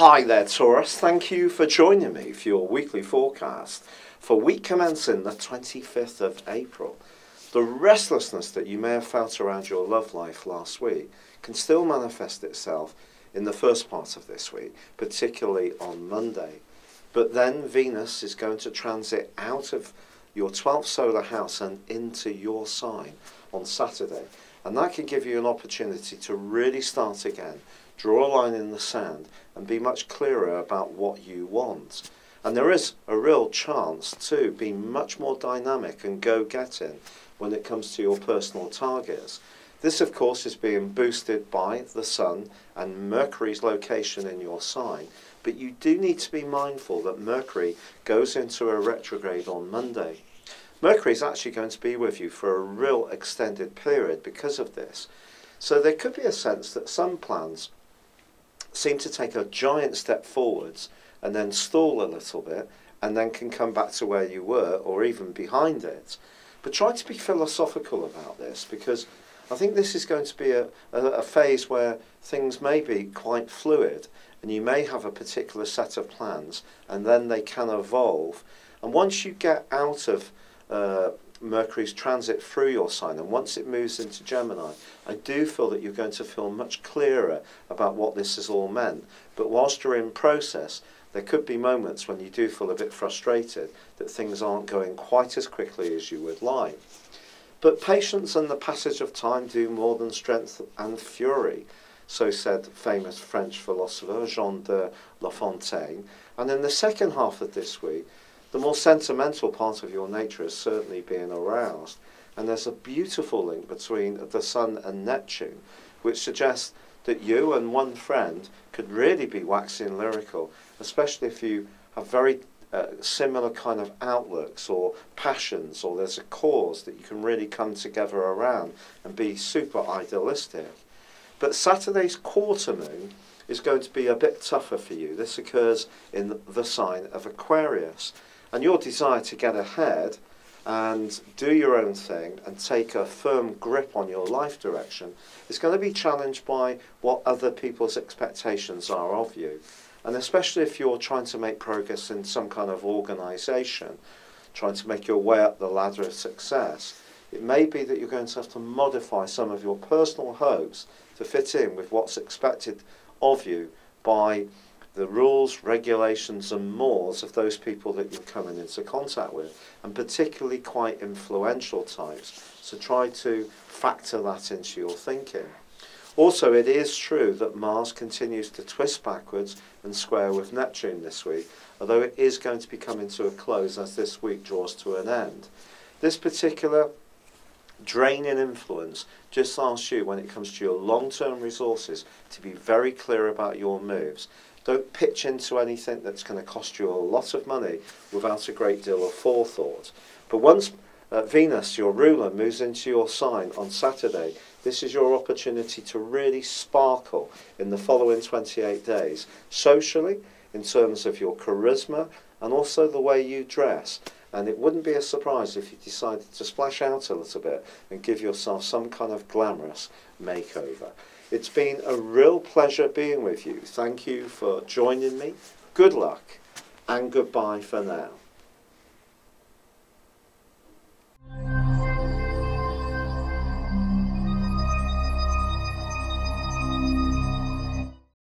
Hi there, Taurus. Thank you for joining me for your weekly forecast for week commencing the 25th of April. The restlessness that you may have felt around your love life last week can still manifest itself in the first part of this week, particularly on Monday. But then Venus is going to transit out of your 12th solar house and into your sign on Saturday. And that can give you an opportunity to really start again, draw a line in the sand and be much clearer about what you want. And there is a real chance to be much more dynamic and go-getting when it comes to your personal targets. This, of course, is being boosted by the Sun and Mercury's location in your sign. But you do need to be mindful that Mercury goes into a retrograde on Monday. Mercury is actually going to be with you for a real extended period because of this. So there could be a sense that some plans seem to take a giant step forwards and then stall a little bit and then can come back to where you were or even behind it. But try to be philosophical about this, because I think this is going to be a phase where things may be quite fluid and you may have a particular set of plans and then they can evolve. And once you get out of Mercury's transit through your sign, and once it moves into Gemini, I do feel that you're going to feel much clearer about what this has all meant. But whilst you're in process, there could be moments when you do feel a bit frustrated that things aren't going quite as quickly as you would like. But patience and the passage of time do more than strength and fury, so said famous French philosopher Jean de La Fontaine. And in the second half of this week, the more sentimental part of your nature is certainly being aroused. And there's a beautiful link between the Sun and Neptune, which suggests that you and one friend could really be waxing lyrical, especially if you have very similar kind of outlooks or passions, or there's a cause that you can really come together around and be super idealistic. But Saturday's quarter moon is going to be a bit tougher for you. This occurs in the sign of Aquarius. And your desire to get ahead and do your own thing and take a firm grip on your life direction is going to be challenged by what other people's expectations are of you. And especially if you're trying to make progress in some kind of organisation, trying to make your way up the ladder of success, it may be that you're going to have to modify some of your personal hopes to fit in with what's expected of you by the rules, regulations and mores of those people that you're coming into contact with, and particularly quite influential types. So try to factor that into your thinking. Also, it is true that Mars continues to twist backwards and square with Neptune this week, although it is going to be coming to a close as this week draws to an end. This particular draining influence just asks you, when it comes to your long-term resources, to be very clear about your moves. Don't pitch into anything that's going to cost you a lot of money without a great deal of forethought. But once Venus, your ruler, moves into your sign on Saturday, this is your opportunity to really sparkle in the following 28 days, socially, in terms of your charisma, and also the way you dress. And it wouldn't be a surprise if you decided to splash out a little bit and give yourself some kind of glamorous makeover. It's been a real pleasure being with you. Thank you for joining me. Good luck and goodbye for now.